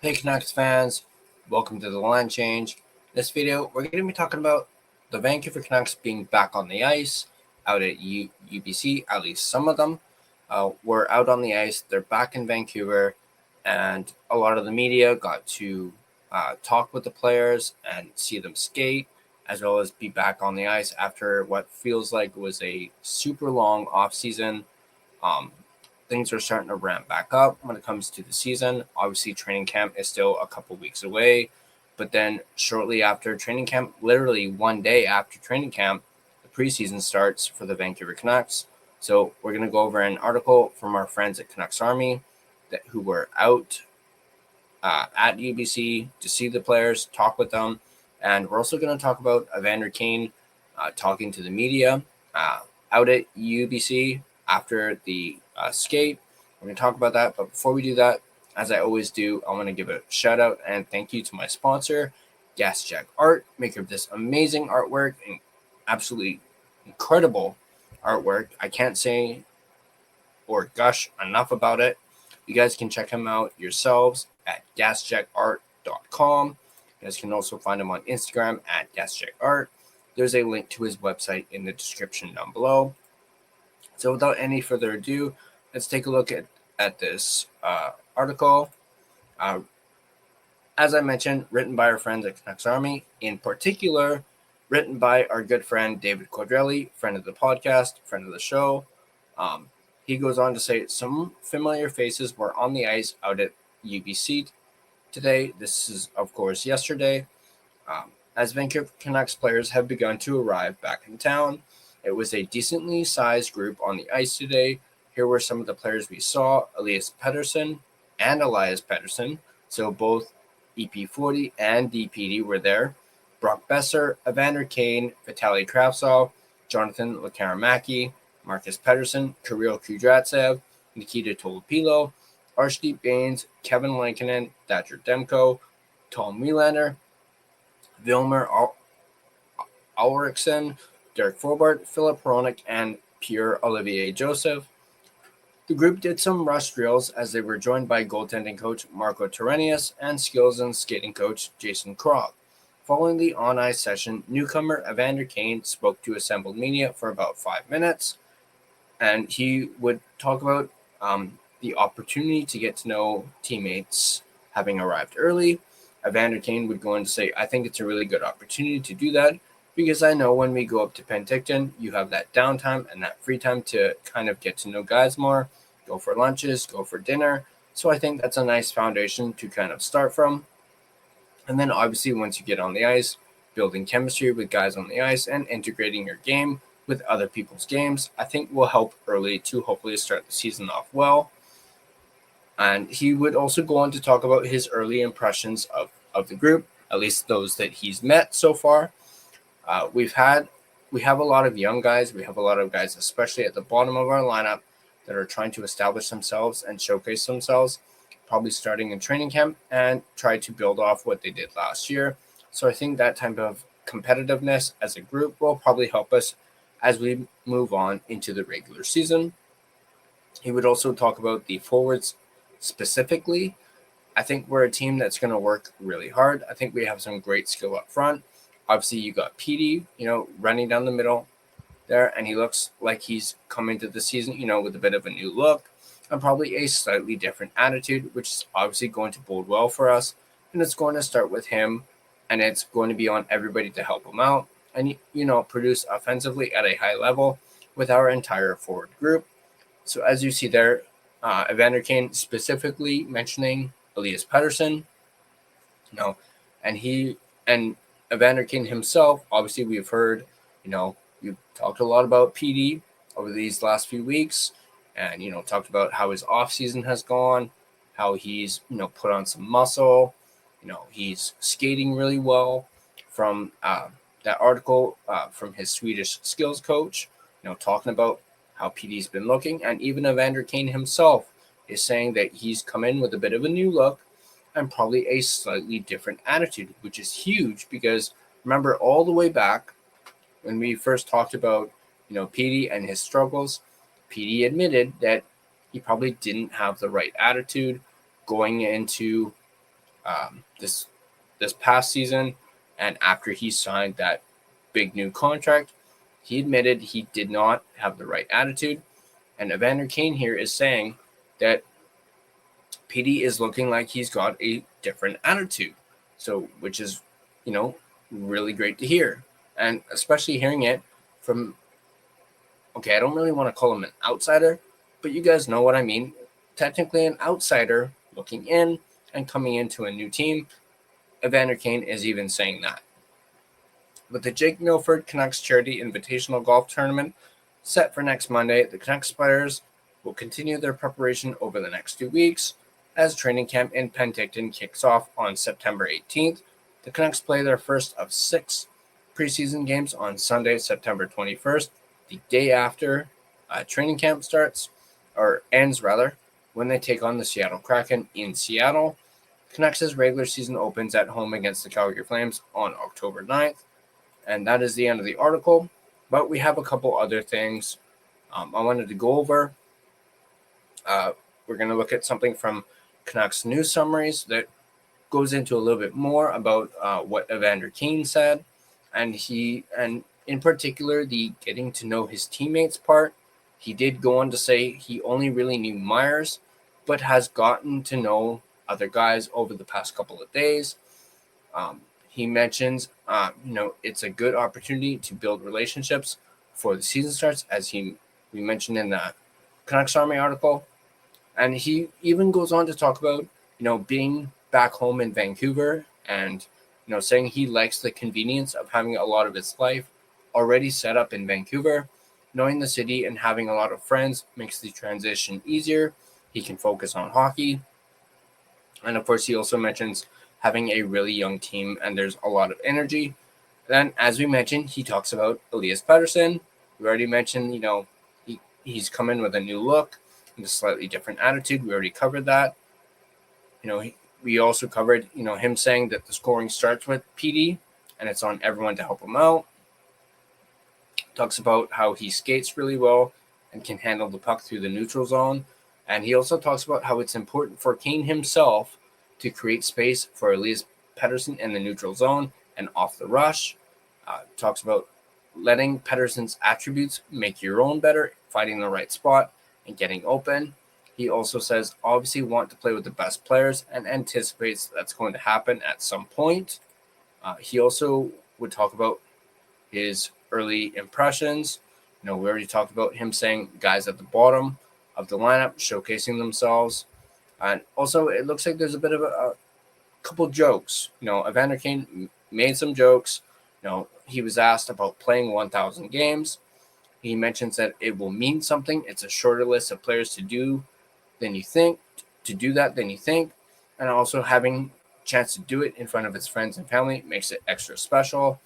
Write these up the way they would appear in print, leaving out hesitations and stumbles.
Hey Canucks fans, welcome to the Line Change. In this video, we're going to be talking about the Vancouver Canucks being back on the ice out at UBC. At least some of them were out on the ice. They're back in Vancouver, and a lot of the media got to talk with the players and see them skate, as well as be back on the ice after what feels like was a super long offseason. Things are starting to ramp back up when it comes to the season. Obviously, training camp is still a couple weeks away, but then shortly after training camp, literally one day after training camp, the preseason starts for the Vancouver Canucks. So we're going to go over an article from our friends at Canucks Army who were out at UBC to see the players, talk with them, and we're also going to talk about Evander Kane talking to the media out at UBC after the skate. We're going to talk about that. But before we do that, as I always do, I want to give a shout out and thank you to my sponsor, Gassy Jack Art, maker of this amazing artwork and absolutely incredible artwork. I can't say or gush enough about it. You guys can check him out yourselves at gassjackart.com. You guys can also find him on Instagram at gassjackart. There's a link to his website in the description down below. So without any further ado, let's take a look at this article. As I mentioned, written by our friends at Canucks Army, in particular, written by our good friend David Quadrelli, friend of the podcast, friend of the show. He goes on to say some familiar faces were on the ice out at UBC today. This is, of course, yesterday. As Vancouver Canucks players have begun to arrive back in town, it was a decently sized group on the ice today. Here were some of the players we saw: Elias Pettersson and Elias Pettersson. So both EP40 and DPD were there. Brock Besser, Evander Kane, Vitaly Kravtsov, Jonathan Lekaramaki, Marcus Pettersson, Kirill Kudratsev, Nikita Tolopilo, Arshdeep Bains, Kevin Lankinen, Thatcher Demko, Tom Wielander, Vilmer Ulrichsen, Derek Forbart, Philip Hronik, and Pierre-Olivier Joseph. The group did some rush drills as they were joined by goaltending coach Marco Terenius and skills and skating coach Jason Krog. Following the on-ice session, newcomer Evander Kane spoke to assembled media for about 5 minutes, and he would talk about the opportunity to get to know teammates having arrived early. Evander Kane would go on to say, "I think it's a really good opportunity to do that, because I know when we go up to Penticton, you have that downtime and that free time to kind of get to know guys more, go for lunches, go for dinner. So I think that's a nice foundation to kind of start from. And then obviously once you get on the ice, building chemistry with guys on the ice and integrating your game with other people's games, I think will help early to hopefully start the season off well." And he would also go on to talk about his early impressions of the group, at least those that he's met so far. We have a lot of young guys. We have a lot of guys, especially at the bottom of our lineup, that are trying to establish themselves and showcase themselves, probably starting in training camp and try to build off what they did last year. So I think that type of competitiveness as a group will probably help us as we move on into the regular season. He would also talk about the forwards specifically. I think we're a team that's going to work really hard. I think we have some great skill up front. Obviously, you got PD, running down the middle there, and he looks like he's coming to the season, with a bit of a new look and probably a slightly different attitude, which is obviously going to bode well for us. And it's going to start with him, and it's going to be on everybody to help him out and, produce offensively at a high level with our entire forward group. So as you see there, Evander Kane specifically mentioning Elias Pettersson, and Evander Kane himself, obviously we've heard, we've talked a lot about PD over these last few weeks and, talked about how his offseason has gone, how he's, put on some muscle, he's skating really well from that article from his Swedish skills coach, talking about how PD's been looking. And even Evander Kane himself is saying that he's come in with a bit of a new look and probably a slightly different attitude, which is huge because remember all the way back when we first talked about, PD and his struggles, PD admitted that he probably didn't have the right attitude going into this past season, and after he signed that big new contract, he admitted he did not have the right attitude. And Evander Kane here is saying that PD is looking like he's got a different attitude. So, which is, really great to hear. And especially hearing it from, I don't really want to call him an outsider, but you guys know what I mean. Technically an outsider looking in and coming into a new team. Evander Kane is even saying that. With the Jake Milford Canucks Charity Invitational Golf Tournament set for next Monday, the Canucks players will continue their preparation over the next 2 weeks as training camp in Penticton kicks off on September 18th. The Canucks play their first of 6 preseason games on Sunday, September 21st, the day after training camp ends, when they take on the Seattle Kraken in Seattle. Canucks' regular season opens at home against the Calgary Flames on October 9th. And that is the end of the article. But we have a couple other things I wanted to go over. We're going to look at something from Canucks News Summaries that goes into a little bit more about what Evander Kane said. And in particular, the getting to know his teammates part. He did go on to say he only really knew Myers, but has gotten to know other guys over the past couple of days. He mentions, it's a good opportunity to build relationships before the season starts, as we mentioned in the Canucks Army article. And he even goes on to talk about, being back home in Vancouver and, saying he likes the convenience of having a lot of his life already set up in Vancouver. Knowing the city and having a lot of friends makes the transition easier. He can focus on hockey. And of course, he also mentions having a really young team and there's a lot of energy. Then, as we mentioned, he talks about Elias Pettersson. We already mentioned, he's come in with a new look and a slightly different attitude. We already covered that. We also covered, him saying that the scoring starts with PD and it's on everyone to help him out. Talks about how he skates really well and can handle the puck through the neutral zone. And he also talks about how it's important for Kane himself to create space for Elias Pettersson in the neutral zone and off the rush. Talks about letting Pettersson's attributes make your own better, finding the right spot, and getting open. He also says, obviously want to play with the best players and anticipates that's going to happen at some point. He also would talk about his early impressions. We already talked about him saying guys at the bottom of the lineup showcasing themselves. And also, it looks like there's a bit of a couple jokes. Evander Kane made some jokes. He was asked about playing 1,000 games. He mentions that it will mean something. It's a shorter list of players to do than you think, and also having a chance to do it in front of his friends and family makes it extra special.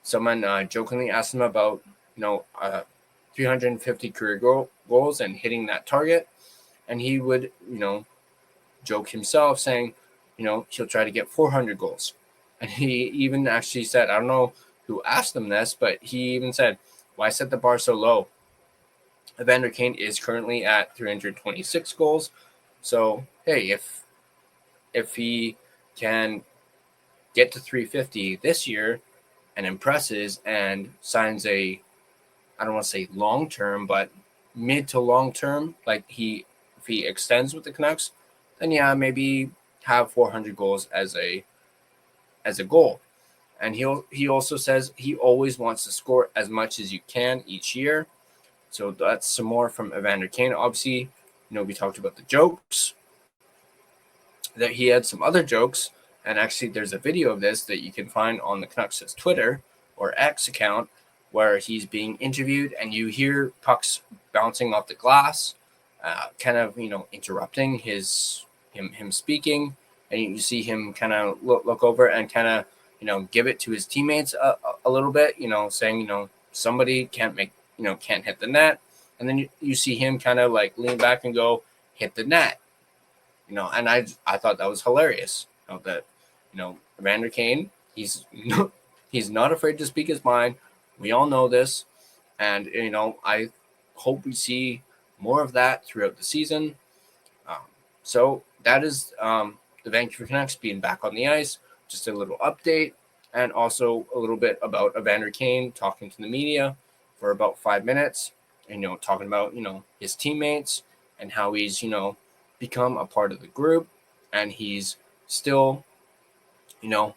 Someone jokingly asked him about, 350 career goals and hitting that target, and he would, joke himself saying, he'll try to get 400 goals. And he even actually said, I don't know who asked him this, but he even said, why set the bar so low? Evander Kane is currently at 326 goals. So, hey, if he can get to 350 this year and impresses and signs I don't want to say long-term, but mid to long-term, if he extends with the Canucks, then yeah, maybe have 400 goals as a goal. And he also says he always wants to score as much as you can each year. So that's some more from Evander Kane. Obviously, we talked about the jokes, that he had some other jokes. And actually, there's a video of this that you can find on the Canucks' Twitter or X account where he's being interviewed and you hear pucks bouncing off the glass, kind of, interrupting him speaking. And you see him kind of look over and kind of, give it to his teammates a little bit, saying, somebody can't hit the net. And then you see him kind of lean back and go, hit the net, and I thought that was hilarious. That Evander Kane, he's not afraid to speak his mind. We all know this. And, I hope we see more of that throughout the season. So that is the Vancouver Canucks being back on the ice, just a little update, and also a little bit about Evander Kane talking to the media for about 5 minutes, and talking about his teammates and how he's become a part of the group, and he's still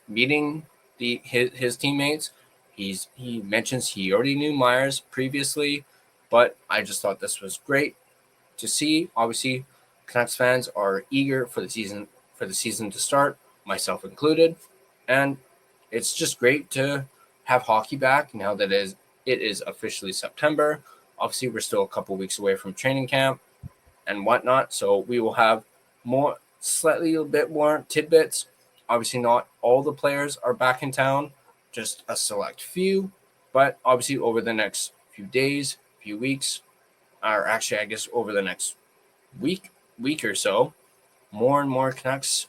meeting his teammates. He mentions he already knew Myers previously, but I just thought this was great to see. Obviously, Canucks fans are eager for the season to start, myself included, and it's just great to have hockey back now that it is officially September. Obviously, we're still a couple weeks away from training camp and whatnot, so we will have slightly a bit more tidbits. Obviously, not all the players are back in town, just a select few, but obviously over the next few days, few weeks, or actually I guess over the next week or so, more and more Canucks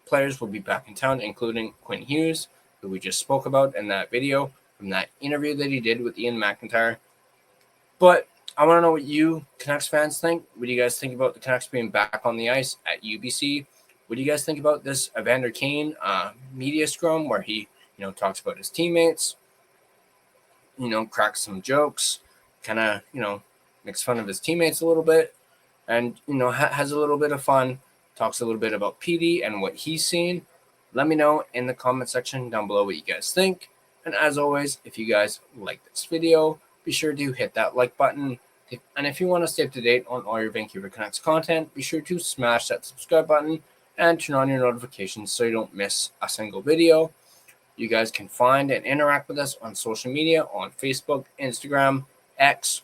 players will be back in town, including Quinn Hughes, who we just spoke about in that video from that interview that he did with Ian McIntyre. But I want to know what you Canucks fans think. What do you guys think about the Canucks being back on the ice at UBC? What do you guys think about this Evander Kane media scrum where he, talks about his teammates, cracks some jokes, kind of, makes fun of his teammates a little bit, and, has a little bit of fun, talks a little bit about PD and what he's seen? Let me know in the comment section down below what you guys think. And as always, if you guys like this video, be sure to hit that like button. And if you want to stay up to date on all your Vancouver Canucks content, be sure to smash that subscribe button and turn on your notifications so you don't miss a single video. You guys can find and interact with us on social media on Facebook, Instagram, X,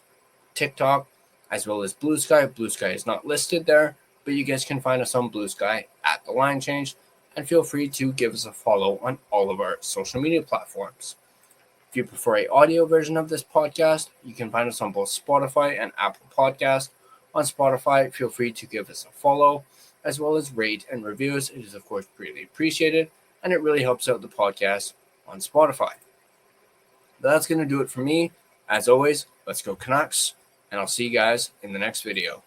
TikTok, as well as Blue Sky. Blue Sky is not listed there, but you guys can find us on Blue Sky at The Line Change, and feel free to give us a follow on all of our social media platforms. If you prefer an audio version of this podcast, you can find us on both Spotify and Apple Podcasts. On Spotify, feel free to give us a follow, as well as rate and review us. It is, of course, greatly appreciated, and it really helps out the podcast on Spotify. But that's going to do it for me. As always, let's go Canucks, and I'll see you guys in the next video.